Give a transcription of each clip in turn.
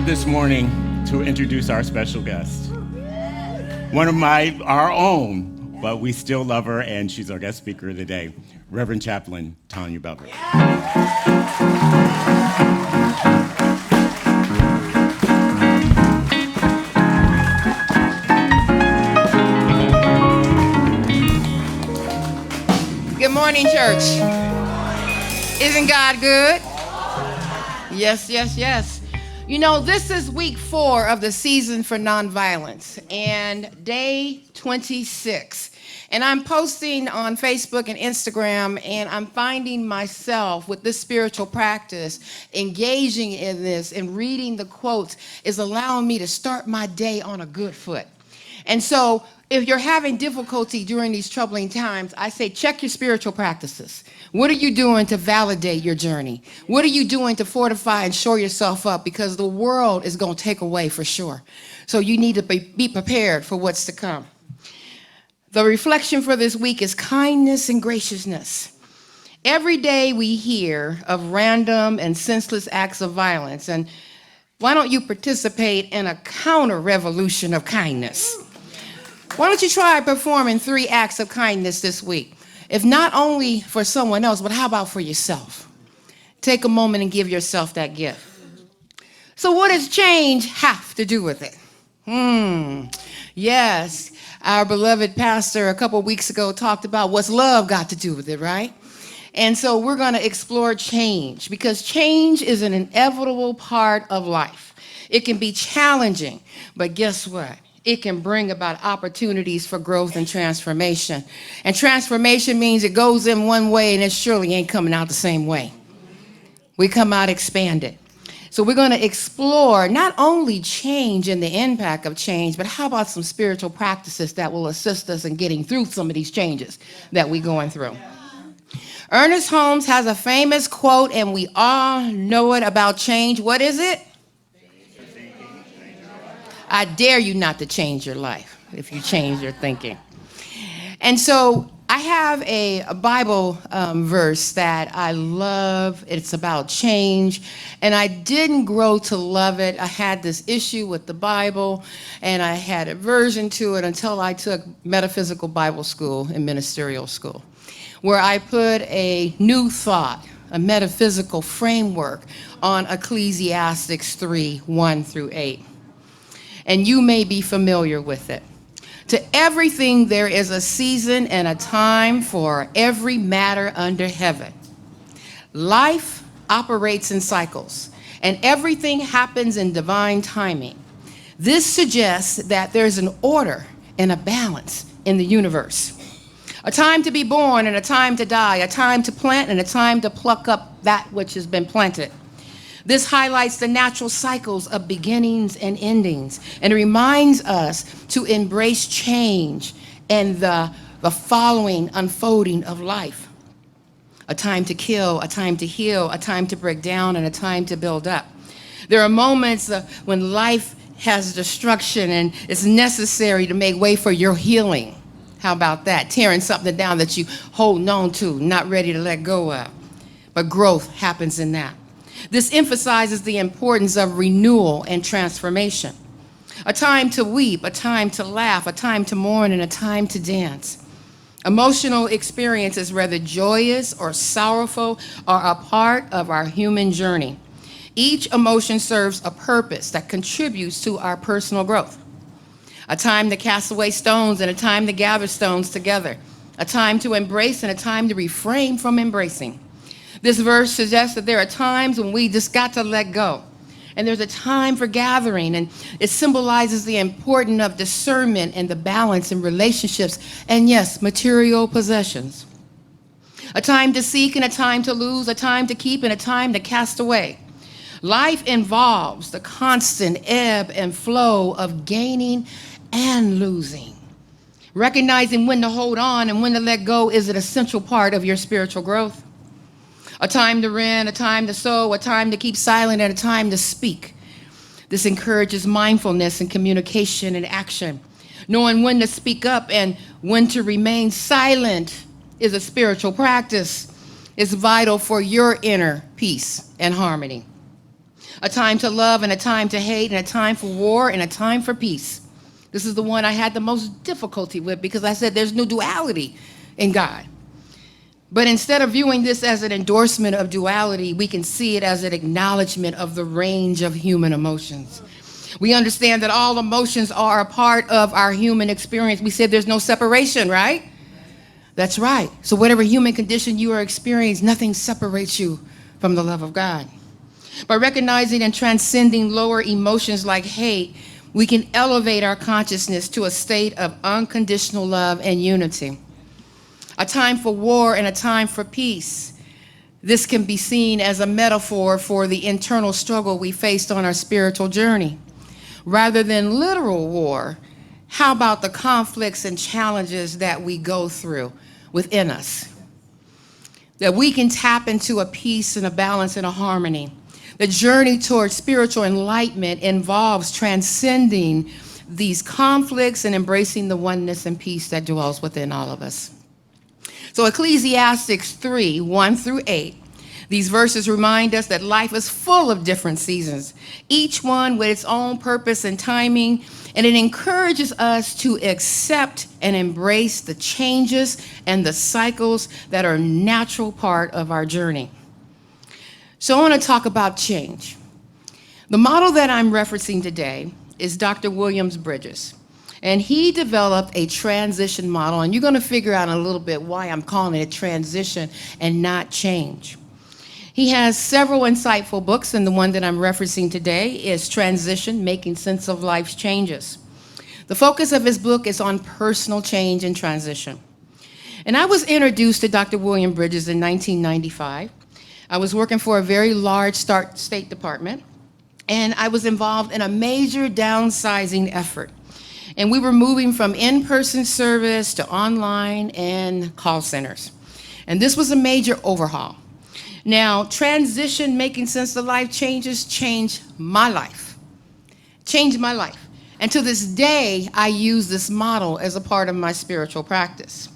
honored this morning to introduce our special guest. One of our own, but we still love her, and she's our guest speaker today, Reverend Chaplain Tynya Beverly. Good morning, church. Isn't God good? Yes, yes, yes. You know, this is week 4 of the season for nonviolence and day 26. And I'm posting on Facebook and Instagram, and I'm finding myself with this spiritual practice, engaging in this and reading the quotes is allowing me to start my day on a good foot. And so if you're having difficulty during these troubling times, I say check your spiritual practices. What are you doing to validate your journey? What are you doing to fortify and shore yourself up? Because the world is going to take away for sure. So you need to be prepared for what's to come. The reflection for this week is kindness and graciousness. Every day we hear of random and senseless acts of violence. And why don't you participate in a counter-revolution of kindness? Why don't you try performing 3 acts of kindness this week? If not only for someone else, but how about for yourself? Take a moment and give yourself that gift. So what does change have to do with it? Yes, our beloved pastor a couple weeks ago talked about what's love got to do with it, right? And so we're going to explore change, because change is an inevitable part of life. It can be challenging, but guess what? It can bring about opportunities for growth and transformation. And transformation means it goes in one way and it surely ain't coming out the same way. We come out expanded. So we're going to explore not only change and the impact of change, but how about some spiritual practices that will assist us in getting through some of these changes that we're going through. Ernest Holmes has a famous quote, and we all know it about change. What is it? I dare you not to change your life if you change your thinking. And so I have a Bible verse that I love. It's about change. And I didn't grow to love it. I had this issue with the Bible, and I had aversion to it until I took metaphysical Bible school and ministerial school, where I put a new thought, a metaphysical framework on Ecclesiastes 3:1-8. And you may be familiar with it. To everything there is a season and a time for every matter under heaven. Life operates in cycles, and everything happens in divine timing. This suggests that there's an order and a balance in the universe. A time to be born and a time to die, a time to plant and a time to pluck up that which has been planted. This highlights the natural cycles of beginnings and endings, and it reminds us to embrace change and the following unfolding of life. A time to kill, a time to heal, a time to break down, and a time to build up. There are moments when life has destruction and it's necessary to make way for your healing. How about that? Tearing something down that you hold on to, not ready to let go of. But growth happens in that. This emphasizes the importance of renewal and transformation. A time to weep, a time to laugh, a time to mourn, and a time to dance. Emotional experiences, whether joyous or sorrowful, are a part of our human journey. Each emotion serves a purpose that contributes to our personal growth. A time to cast away stones and a time to gather stones together. A time to embrace and a time to refrain from embracing. This verse suggests that there are times when we just got to let go. And there's a time for gathering, and it symbolizes the importance of discernment and the balance in relationships, and yes, material possessions. A time to seek and a time to lose, a time to keep and a time to cast away. Life involves the constant ebb and flow of gaining and losing. Recognizing when to hold on and when to let go is an essential part of your spiritual growth. A time to rent, a time to sow, a time to keep silent, and a time to speak. This encourages mindfulness and communication and action. Knowing when to speak up and when to remain silent is a spiritual practice. It's vital for your inner peace and harmony. A time to love and a time to hate, and a time for war and a time for peace. This is the one I had the most difficulty with because I said there's no duality in God. But instead of viewing this as an endorsement of duality, we can see it as an acknowledgement of the range of human emotions. We understand that all emotions are a part of our human experience. We said there's no separation, right? That's right. So whatever human condition you are experiencing, nothing separates you from the love of God. By recognizing and transcending lower emotions like hate, we can elevate our consciousness to a state of unconditional love and unity. A time for war and a time for peace. This can be seen as a metaphor for the internal struggle we faced on our spiritual journey. Rather than literal war, how about the conflicts and challenges that we go through within us? That we can tap into a peace and a balance and a harmony. The journey towards spiritual enlightenment involves transcending these conflicts and embracing the oneness and peace that dwells within all of us. So Ecclesiastes 3:1-8, these verses remind us that life is full of different seasons, each one with its own purpose and timing, and it encourages us to accept and embrace the changes and the cycles that are a natural part of our journey. So I want to talk about change. The model that I'm referencing today is Dr. Williams Bridges. And he developed a transition model, and you're going to figure out in a little bit why I'm calling it transition and not change. He has several insightful books, and the one that I'm referencing today is Transition, Making Sense of Life's Changes. The focus of his book is on personal change and transition. And I was introduced to Dr. William Bridges in 1995. I was working for a very large State Department, and I was involved in a major downsizing effort. And we were moving from in-person service to online and call centers. And this was a major overhaul. Now, transition, making sense of life changes, changed my life. Changed my life. And to this day, I use this model as a part of my spiritual practice.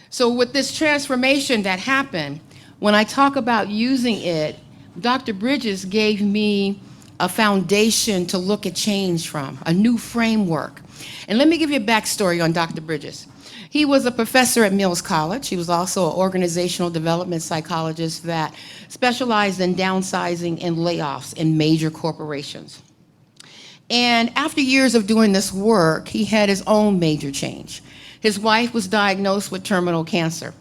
So with this transformation that happened, when I talk about using it, Dr. Bridges gave me a foundation to look at change from, a new framework. And let me give you a backstory on Dr. Bridges. He was a professor at Mills College. He was also an organizational development psychologist that specialized in downsizing and layoffs in major corporations. And after years of doing this work, he had his own major change. His wife was diagnosed with terminal cancer.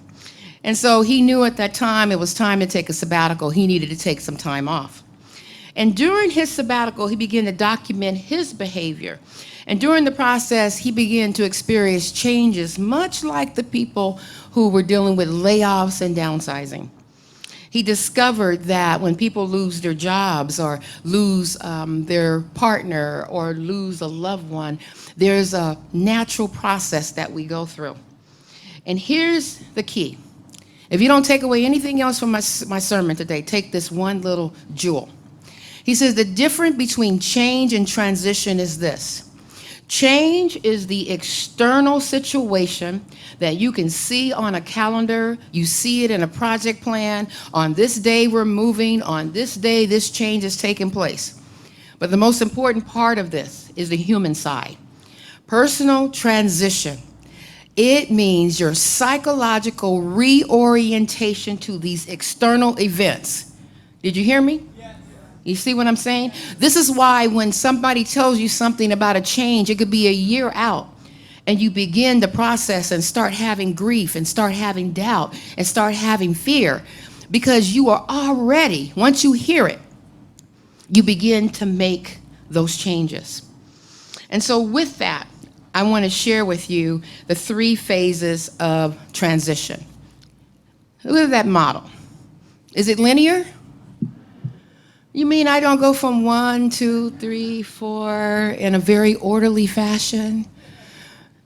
And so he knew at that time it was time to take a sabbatical. He needed to take some time off. And during his sabbatical, he began to document his behavior. And during the process, he began to experience changes, much like the people who were dealing with layoffs and downsizing. He discovered that when people lose their jobs or lose their partner or lose a loved one, there's a natural process that we go through. And here's the key. If you don't take away anything else from my sermon today, take this one little jewel. He says the difference between change and transition is this. Change is the external situation that you can see on a calendar. You see it in a project plan. On this day, we're moving. On this day, this change is taking place. But the most important part of this is the human side. Personal transition. It means your psychological reorientation to these external events. Did you hear me? Yes. You see what I'm saying? This is why when somebody tells you something about a change, it could be a year out, and you begin the process and start having grief and start having doubt and start having fear, because you are already, once you hear it, you begin to make those changes. And so with that, I want to share with you the 3 phases of transition. Look at that model. Is it linear? You mean I don't go from 1, 2, 3, 4 in a very orderly fashion?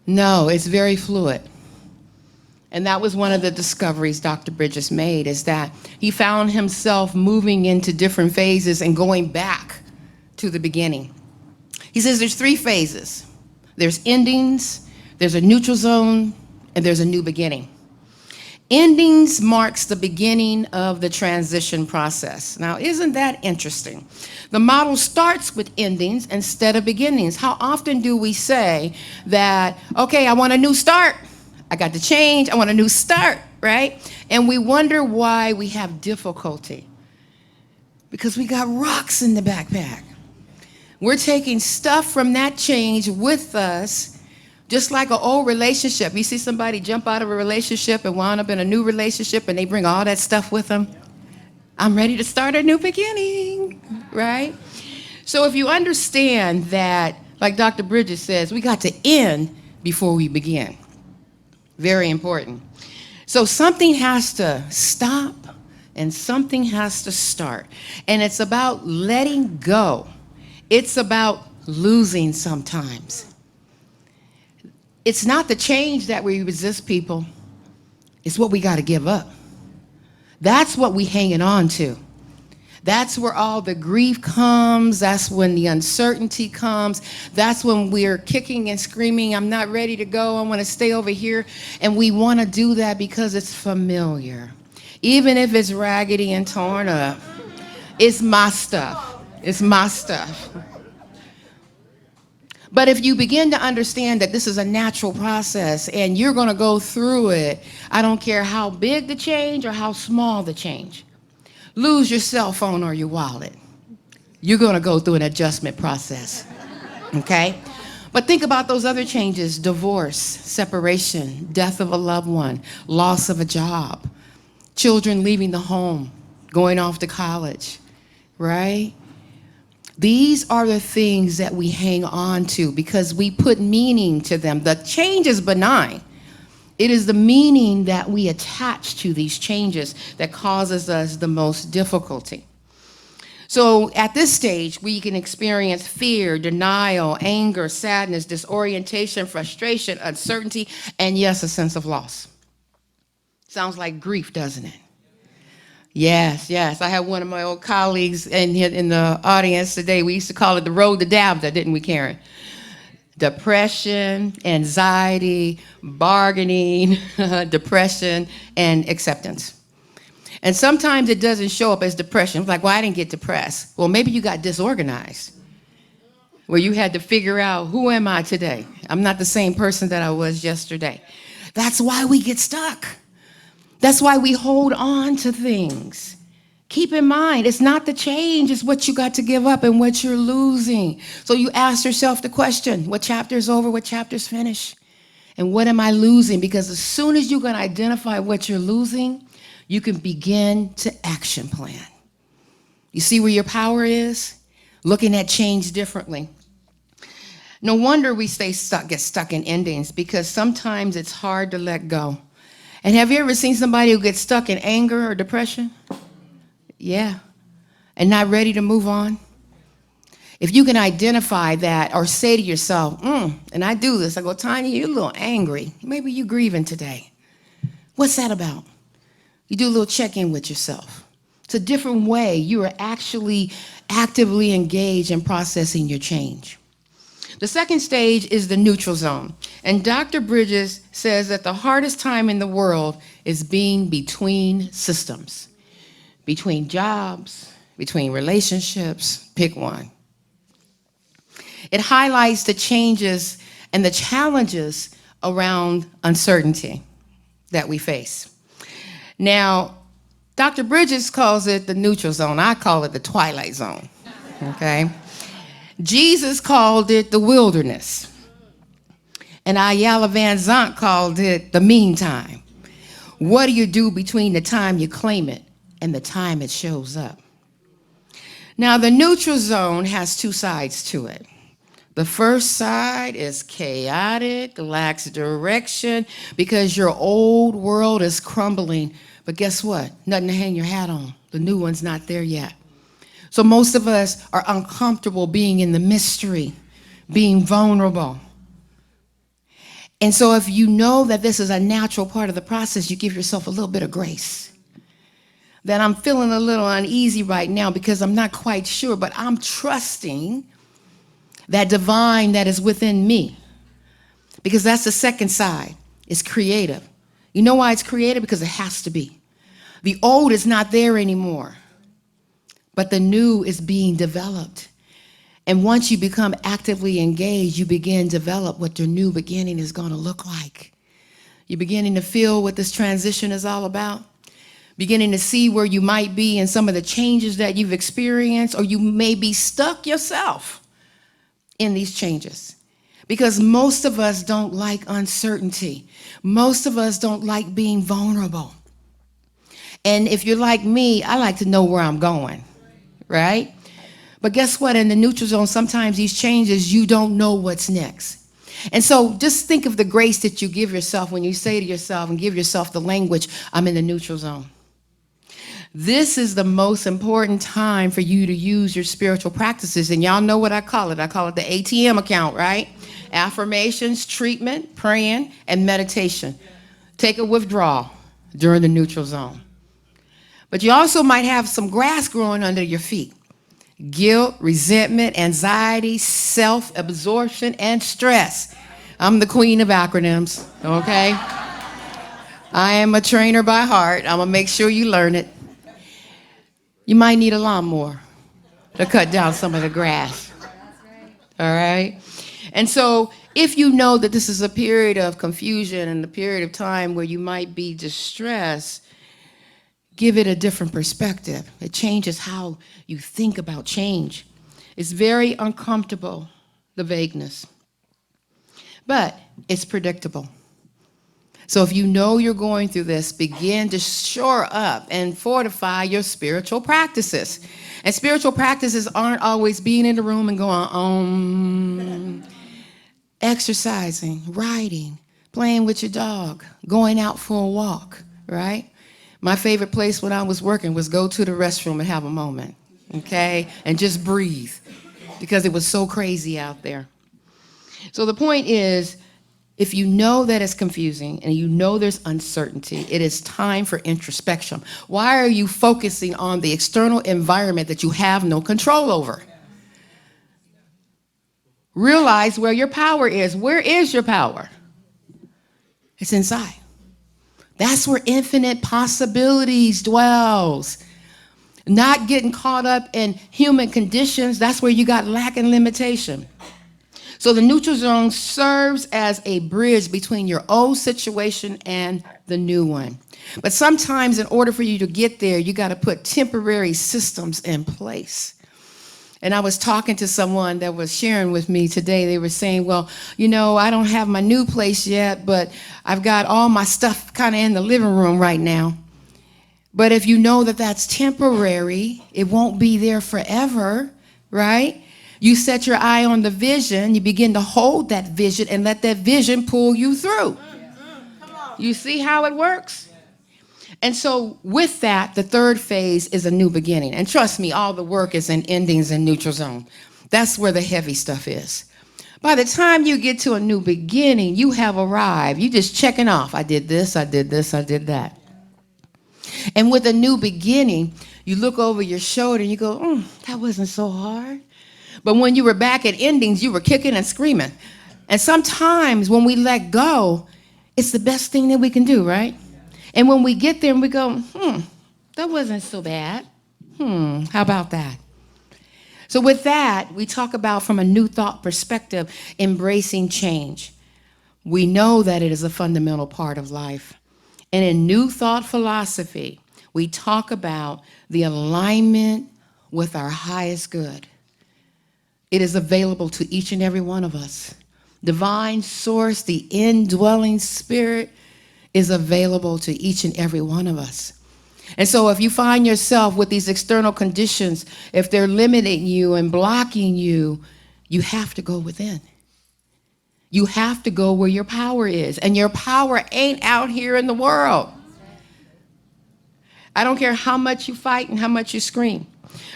No, it's very fluid. And that was one of the discoveries Dr. Bridges made, is that he found himself moving into different phases and going back to the beginning. He says there's 3 phases. There's endings, there's a neutral zone, and there's a new beginning. Endings marks the beginning of the transition process. Now, isn't that interesting? The model starts with endings instead of beginnings. How often do we say that, okay, I want a new start. I got to change. I want a new start, right? And we wonder why we have difficulty. Because we got rocks in the backpack. We're taking stuff from that change with us. Just like an old relationship. You see somebody jump out of a relationship and wind up in a new relationship and they bring all that stuff with them. I'm ready to start a new beginning, right? So if you understand that, like Dr. Bridges says, we got to end before we begin. Very important. So something has to stop and something has to start. And it's about letting go. It's about losing sometimes. It's not the change that we resist, people. It's what we got to give up. That's what we hanging on to. That's where all the grief comes. That's when the uncertainty comes. That's when we're kicking and screaming, I'm not ready to go. I want to stay over here. And we want to do that because it's familiar. Even if it's raggedy and torn up, it's my stuff. It's my stuff. But if you begin to understand that this is a natural process and you're going to go through it, I don't care how big the change or how small the change. Lose your cell phone or your wallet. You're going to go through an adjustment process, okay? But think about those other changes: divorce, separation, death of a loved one, loss of a job, children leaving the home, going off to college, right? These are the things that we hang on to because we put meaning to them. The change is benign. It is the meaning that we attach to these changes that causes us the most difficulty. So at this stage, we can experience fear, denial, anger, sadness, disorientation, frustration, uncertainty, and yes, a sense of loss. Sounds like grief, doesn't it? Yes, yes. I had one of my old colleagues in the audience today. We used to call it the road to Dabda, didn't we, Karen? Depression, anxiety, bargaining, depression, and acceptance. And sometimes it doesn't show up as depression. It's like, well, I didn't get depressed. Well, maybe you got disorganized, where you had to figure out, who am I today? I'm not the same person that I was yesterday. That's why we get stuck. That's why we hold on to things. Keep in mind, it's not the change, it's what you got to give up and what you're losing. So you ask yourself the question, what chapter's over, what chapter's finished? And what am I losing? Because as soon as you can identify what you're losing, you can begin to action plan. You see where your power is? Looking at change differently. No wonder we get stuck in endings, because sometimes it's hard to let go. And have you ever seen somebody who gets stuck in anger or depression? Yeah. And not ready to move on? If you can identify that or say to yourself, and I do this, I go, Tanya, you're a little angry. Maybe you're grieving today. What's that about? You do a little check-in with yourself. It's a different way. You are actually actively engaged in processing your change. The second stage is the neutral zone. And Dr. Bridges says that the hardest time in the world is being between systems, between jobs, between relationships, pick one. It highlights the changes and the challenges around uncertainty that we face. Now, Dr. Bridges calls it the neutral zone. I call it the twilight zone, okay? Jesus called it the wilderness. And Ayala Van Zandt called it the meantime. What do you do between the time you claim it and the time it shows up? Now, the neutral zone has two sides to it. The first side is chaotic, lacks direction, because your old world is crumbling. But guess what? Nothing to hang your hat on. The new one's not there yet. So most of us are uncomfortable being in the mystery, being vulnerable. And so if you know that this is a natural part of the process, you give yourself a little bit of grace. That I'm feeling a little uneasy right now because I'm not quite sure, but I'm trusting that divine that is within me. Because that's the second side. It's creative. You know why it's created? Because it has to be. The old is not there anymore, but the new is being developed. And once you become actively engaged, you begin to develop what your new beginning is going to look like. You're beginning to feel what this transition is all about, beginning to see where you might be and some of the changes that you've experienced, or you may be stuck yourself in these changes. Because most of us don't like uncertainty. Most of us don't like being vulnerable. And if you're like me, I like to know where I'm going, right? But guess what? In the neutral zone, sometimes these changes, you don't know what's next. And so just think of the grace that you give yourself when you say to yourself and give yourself the language, I'm in the neutral zone. This is the most important time for you to use your spiritual practices. And y'all know what I call it. I call it the ATM account, right? Affirmations, treatment, praying, and meditation. Take a withdrawal during the neutral zone. But you also might have some grass growing under your feet. Guilt, resentment, anxiety, self-absorption, and stress. I'm the queen of acronyms, okay? I am a trainer by heart. I'm gonna make sure you learn it. You might need a lawnmower to cut down some of the grass, all right? And so if you know that this is a period of confusion and a period of time where you might be distressed, give it a different perspective. It changes how you think about change. It's very uncomfortable, the vagueness, but it's predictable. So if you know you're going through this, begin to shore up and fortify your spiritual practices. And spiritual practices aren't always being in the room and going, exercising, writing, playing with your dog, going out for a walk, right? My favorite place when I was working was go to the restroom and have a moment, okay? And just breathe, because it was so crazy out there. So the point is, if you know that it's confusing and you know there's uncertainty, it is time for introspection. Why are you focusing on the external environment that you have no control over? Realize where your power is. Where is your power? It's inside. That's where infinite possibilities dwells. Not getting caught up in human conditions. That's where you got lack and limitation. So the neutral zone serves as a bridge between your old situation and the new one. But sometimes in order for you to get there, you got to put temporary systems in place. And I was talking to someone that was sharing with me today. They were saying, well, you know, I don't have my new place yet, but I've got all my stuff kind of in the living room right now. But if you know that that's temporary, it won't be there forever, right? You set your eye on the vision, you begin to hold that vision and let that vision pull you through. You see how it works? And so with that, the third phase is a new beginning. And trust me, all the work is in endings and neutral zone. That's where the heavy stuff is. By the time you get to a new beginning, you have arrived. You just checking off. I did this, I did this, I did that. And with a new beginning, you look over your shoulder and you go, that wasn't so hard. But when you were back at endings, you were kicking and screaming. And sometimes when we let go, it's the best thing that we can do, right? And when we get there and we go, that wasn't so bad. How about that? So with that, we talk about from a new thought perspective, embracing change. We know that it is a fundamental part of life. And in new thought philosophy, we talk about the alignment with our highest good. It is available to each and every one of us. Divine source, the indwelling spirit, is available to each and every one of us. And so if you find yourself with these external conditions, if they're limiting you and blocking you, you have to go within. You have to go where your power is. And your power ain't out here in the world. I don't care how much you fight and how much you scream.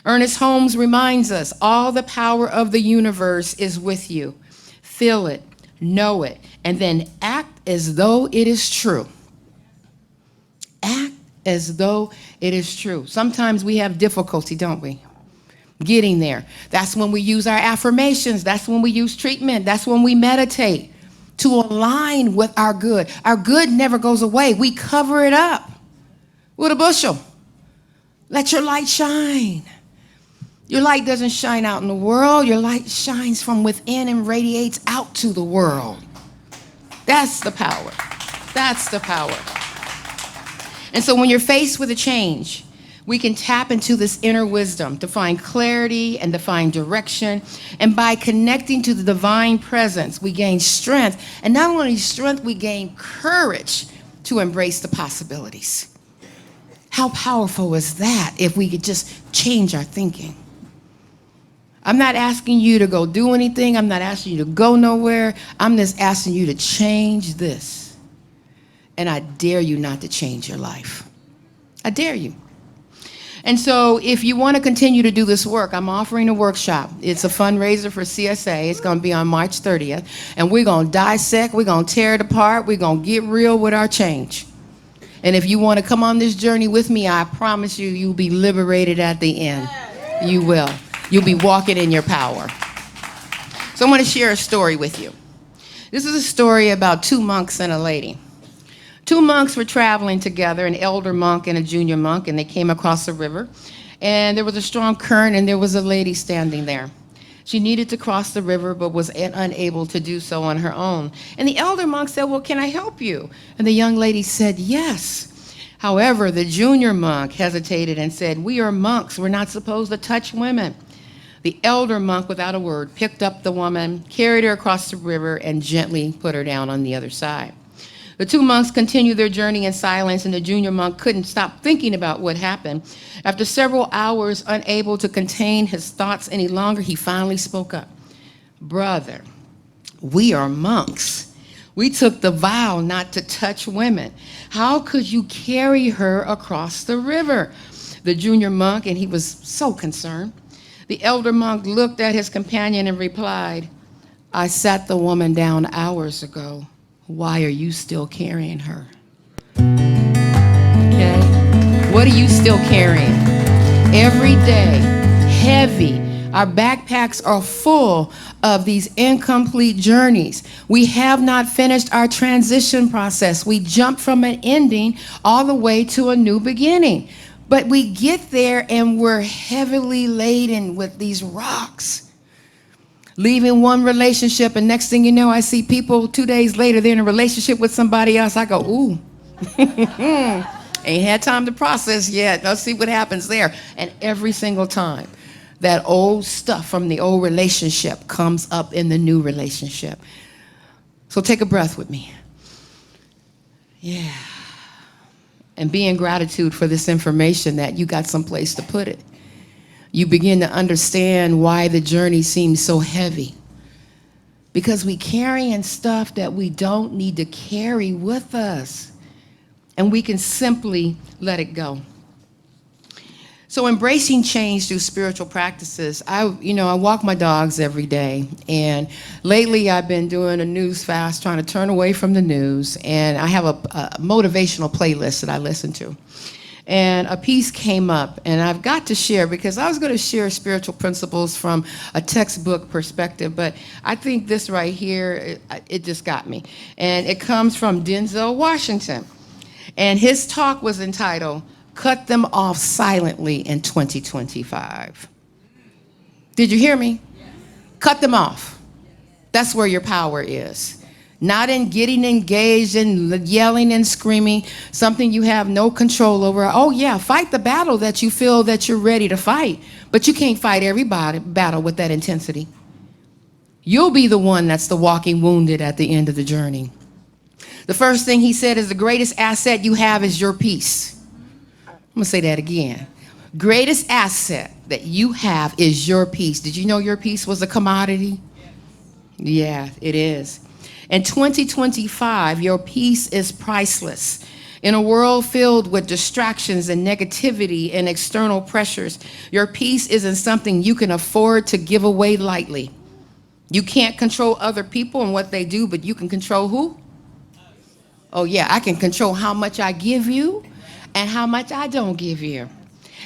Ernest Holmes reminds us, all the power of the universe is with you. Feel it, know it, and then act as though it is true. Act as though it is true. Sometimes we have difficulty, don't we? Getting there. That's when we use our affirmations. That's when we use treatment. That's when we meditate. to align with our good. Our good never goes away. We cover it up with a bushel. Let your light shine. Your light doesn't shine out in the world. Your light shines from within and radiates out to the world. That's the power. That's the power. And so when you're faced with a change, we can tap into this inner wisdom to find clarity and to find direction. And by connecting to the divine presence, we gain strength. And not only strength, we gain courage to embrace the possibilities. How powerful is that if we could just change our thinking? I'm not asking you to go do anything. I'm not asking you to go nowhere. I'm just asking you to change this. And I dare you not to change your life. I dare you. And so if you want to continue to do this work, I'm offering a workshop. It's a fundraiser for CSA. It's going to be on March 30th. And we're going to dissect, we're going to tear it apart, we're going to get real with our change. And if you want to come on this journey with me, I promise you, you'll be liberated at the end. You will. You'll be walking in your power. So I'm going to share a story with you. This is a story about two monks and a lady. Two monks were traveling together, an elder monk and a junior monk, and they came across a river. And there was a strong current, and there was a lady standing there. She needed to cross the river, but was unable to do so on her own. And the elder monk said, well, can I help you? And the young lady said, yes. However, the junior monk hesitated and said, we are monks. We're not supposed to touch women. The elder monk, without a word, picked up the woman, carried her across the river, and gently put her down on the other side. The two monks continued their journey in silence, and the junior monk couldn't stop thinking about what happened. After several hours, unable to contain his thoughts any longer, he finally spoke up. Brother, we are monks. We took the vow not to touch women. How could you carry her across the river? The junior monk, and he was so concerned. The elder monk looked at his companion and replied, I sat the woman down hours ago. Why are you still carrying her? Okay? What are you still carrying? Every day, heavy. Our backpacks are full of these incomplete journeys. We have not finished our transition process. We jump from an ending all the way to a new beginning. But we get there and we're heavily laden with these rocks. Leaving one relationship, and next thing you know, I see people 2 days later, they're in a relationship with somebody else. I go, ooh, ain't had time to process yet. Let's see what happens there. And every single time, that old stuff from the old relationship comes up in the new relationship. So take a breath with me. Yeah. And be in gratitude for this information that you got someplace to put it. You begin to understand why the journey seems so heavy. Because we carrying stuff that we don't need to carry with us. And we can simply let it go. So embracing change through spiritual practices, I walk my dogs every day. And lately I've been doing a news fast, trying to turn away from the news. And I have a motivational playlist that I listen to. And a piece came up, and I've got to share, because I was going to share spiritual principles from a textbook perspective, but I think this right here, it just got me. And it comes from Denzel Washington. And his talk was entitled, Cut Them Off Silently in 2025. Did you hear me? Yes. Cut them off. That's where your power is. Not in getting engaged and yelling and screaming, something you have no control over. Oh yeah, fight the battle that you feel that you're ready to fight, but you can't fight every battle with that intensity. You'll be the one that's the walking wounded at the end of the journey. The first thing he said is the greatest asset you have is your peace. I'm gonna say that again. Greatest asset that you have is your peace. Did you know your peace was a commodity? Yeah, it is. In 2025, your peace is priceless. In a world filled with distractions and negativity and external pressures, your peace isn't something you can afford to give away lightly. You can't control other people and what they do, but you can control who? Oh yeah, I can control how much I give you and how much I don't give you.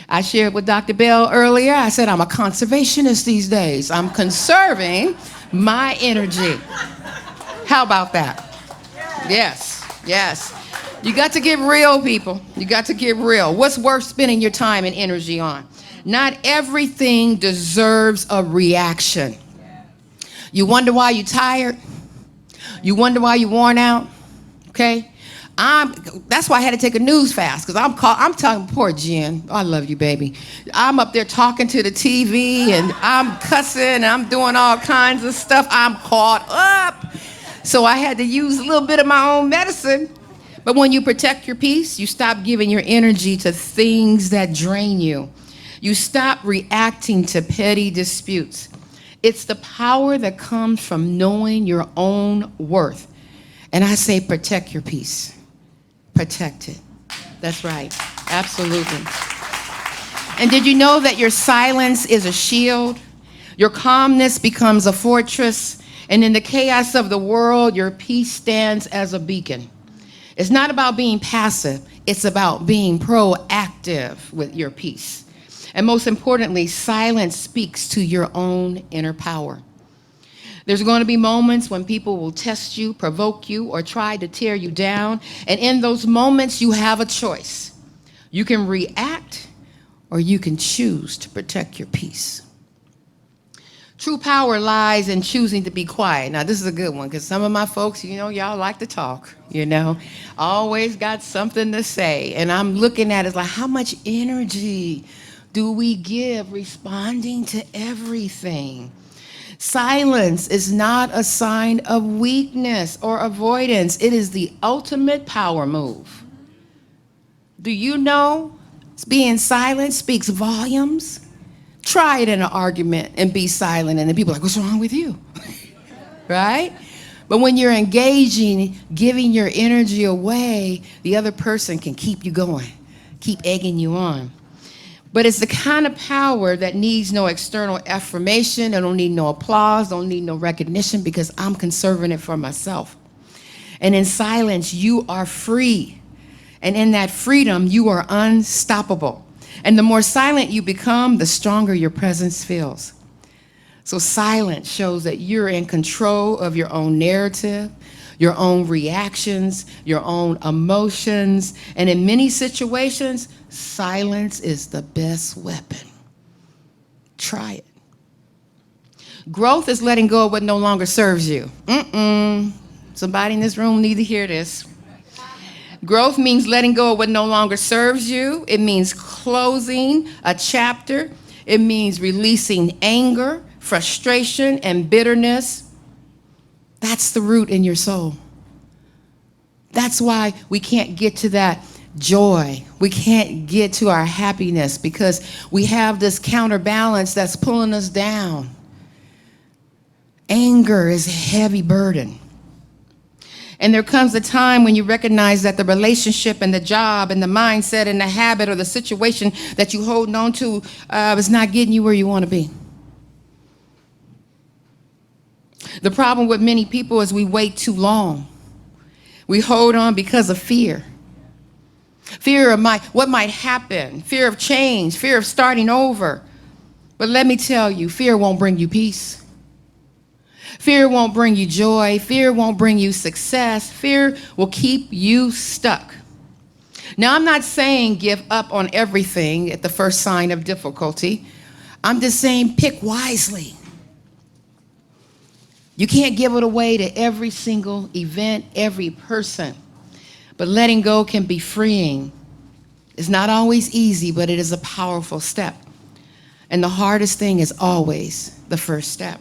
I shared with Dr. Bell earlier, I said I'm a conservationist these days. I'm conserving my energy. How about that? Yes, yes. You got to get real, people. You got to get real. What's worth spending your time and energy on? Not everything deserves a reaction. You wonder why you're tired? You wonder why you're worn out? Okay? That's why I had to take a news fast, because I'm talking, poor Jen. I love you, baby. I'm up there talking to the TV, and I'm cussing, and I'm doing all kinds of stuff. I'm caught up. So I had to use a little bit of my own medicine. But when you protect your peace, you stop giving your energy to things that drain you. You stop reacting to petty disputes. It's the power that comes from knowing your own worth. And I say protect your peace. Protect it. That's right. Absolutely. And did you know that your silence is a shield? Your calmness becomes a fortress. And in the chaos of the world, your peace stands as a beacon. It's not about being passive. It's about being proactive with your peace. And most importantly, silence speaks to your own inner power. There's going to be moments when people will test you, provoke you, or try to tear you down. And in those moments, you have a choice. You can react, or you can choose to protect your peace. True power lies in choosing to be quiet. Now, this is a good one, because some of my folks, y'all like to talk, always got something to say. And I'm looking at it like, how much energy do we give responding to everything? Silence is not a sign of weakness or avoidance. It is the ultimate power move. Do you know being silent speaks volumes? Try it in an argument and be silent, and then people are like, what's wrong with you? Right? But when you're engaging, giving your energy away, the other person can keep you going, keep egging you on. But it's the kind of power that needs no external affirmation. I don't need no applause, don't need no recognition, because I'm conserving it for myself. And in silence, you are free. And in that freedom, you are unstoppable. And the more silent you become, the stronger your presence feels. So silence shows that you're in control of your own narrative, your own reactions, your own emotions. And in many situations, silence is the best weapon. Try it. Growth is letting go of what no longer serves you. Somebody in this room need to hear this. Growth means letting go of what no longer serves you. It means closing a chapter. It means releasing anger, frustration, and bitterness. That's the root in your soul. That's why we can't get to that joy. We can't get to our happiness, because we have this counterbalance that's pulling us down. Anger is a heavy burden. And there comes a time when you recognize that the relationship and the job and the mindset and the habit or the situation that you hold on to is not getting you where you want to be. The problem with many people is we wait too long. We hold on because of fear. Fear of what might happen, fear of change, fear of starting over. But let me tell you, fear won't bring you peace. Fear won't bring you joy. Fear won't bring you success. Fear will keep you stuck. Now, I'm not saying give up on everything at the first sign of difficulty. I'm just saying pick wisely. You can't give it away to every single event, every person. But letting go can be freeing. It's not always easy, but it is a powerful step. And the hardest thing is always the first step.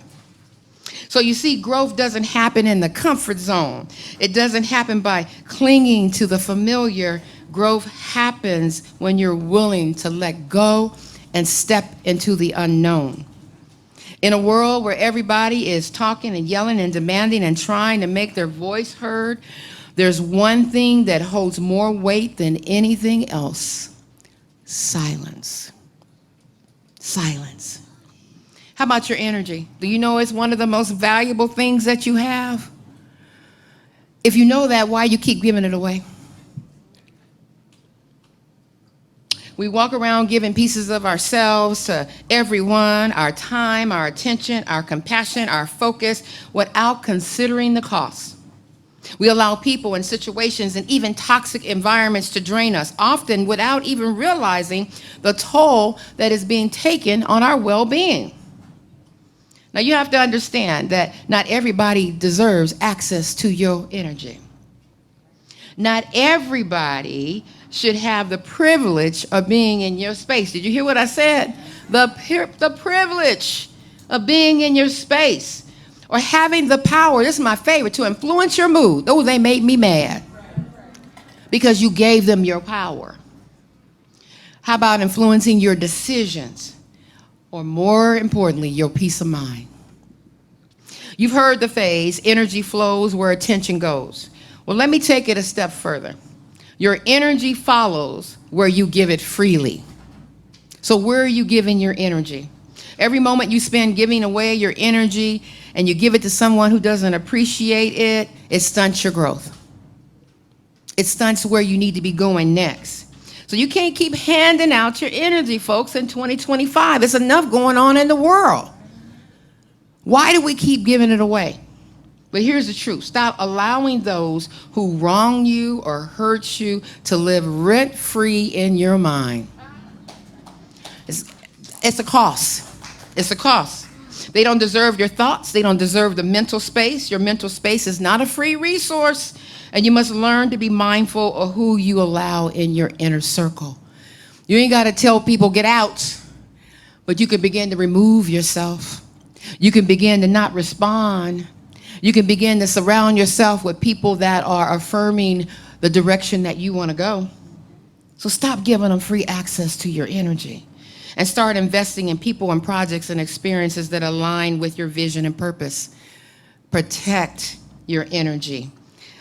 So you see, growth doesn't happen in the comfort zone. It doesn't happen by clinging to the familiar. Growth happens when you're willing to let go and step into the unknown. In a world where everybody is talking and yelling and demanding and trying to make their voice heard, there's one thing that holds more weight than anything else: silence. Silence. How about your energy? Do you know it's one of the most valuable things that you have? If you know that, why you keep giving it away? We walk around giving pieces of ourselves to everyone, our time, our attention, our compassion, our focus, without considering the cost. We allow people and situations and even toxic environments to drain us, often without even realizing the toll that is being taken on our well-being. Now, you have to understand that not everybody deserves access to your energy. Not everybody should have the privilege of being in your space. Did you hear what I said? The privilege of being in your space, or having the power, this is my favorite, to influence your mood. Oh, they made me mad because you gave them your power. How about influencing your decisions, or more importantly, your peace of mind? You've heard the phrase, energy flows where attention goes. Well, let me take it a step further. Your energy follows where you give it freely. So where are you giving your energy? Every moment you spend giving away your energy and you give it to someone who doesn't appreciate it, it stunts your growth. It stunts where you need to be going next. So you can't keep handing out your energy, folks, in 2025. There's enough going on in the world. Why do we keep giving it away? But here's the truth. Stop allowing those who wrong you or hurt you to live rent-free in your mind. It's a cost. It's a cost. They don't deserve your thoughts. They don't deserve the mental space. Your mental space is not a free resource, and you must learn to be mindful of who you allow in your inner circle. You ain't got to tell people get out, but you can begin to remove yourself. You can begin to not respond. You can begin to surround yourself with people that are affirming the direction that you want to go. So stop giving them free access to your energy, and start investing in people and projects and experiences that align with your vision and purpose. Protect your energy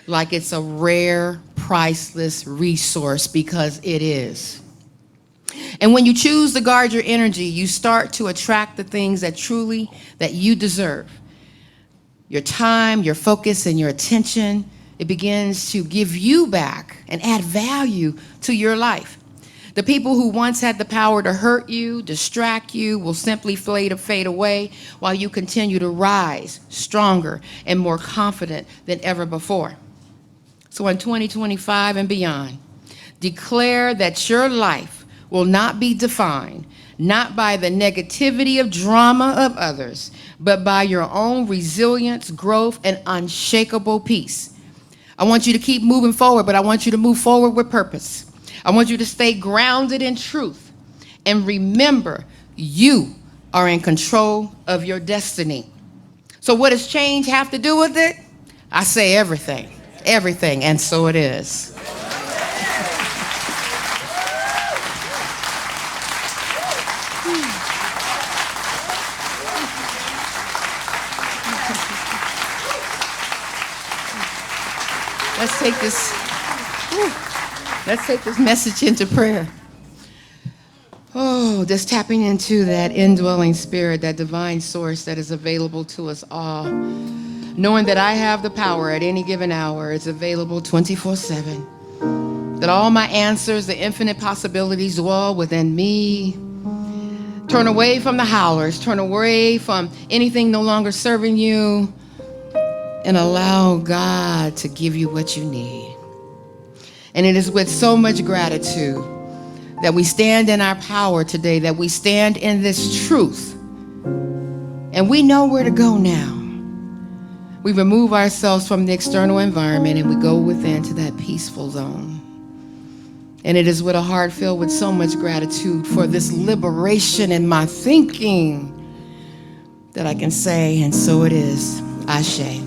like it's a rare, priceless resource, because it is. And when you choose to guard your energy, you start to attract the things that you deserve. Your time, your focus, and your attention, it begins to give you back and add value to your life. The people who once had the power to hurt you, distract you, will simply fade away while you continue to rise stronger and more confident than ever before. So in 2025 and beyond, declare that your life will not be defined not by the negativity of drama of others, but by your own resilience, growth, and unshakable peace. I want you to keep moving forward, but I want you to move forward with purpose. I want you to stay grounded in truth. And remember, you are in control of your destiny. So what does change have to do with it? I say everything. Everything, and so it is. Let's take this message into prayer. Oh, just tapping into that indwelling spirit, that divine source that is available to us all. Knowing that I have the power at any given hour. It's available 24/7. That all my answers, the infinite possibilities dwell within me. Turn away from the howlers. Turn away from anything no longer serving you. And allow God to give you what you need. And it is with so much gratitude that we stand in our power today, that we stand in this truth. And we know where to go now. We remove ourselves from the external environment and we go within to that peaceful zone. And it is with a heart filled with so much gratitude for this liberation in my thinking that I can say, and so it is. Ashe.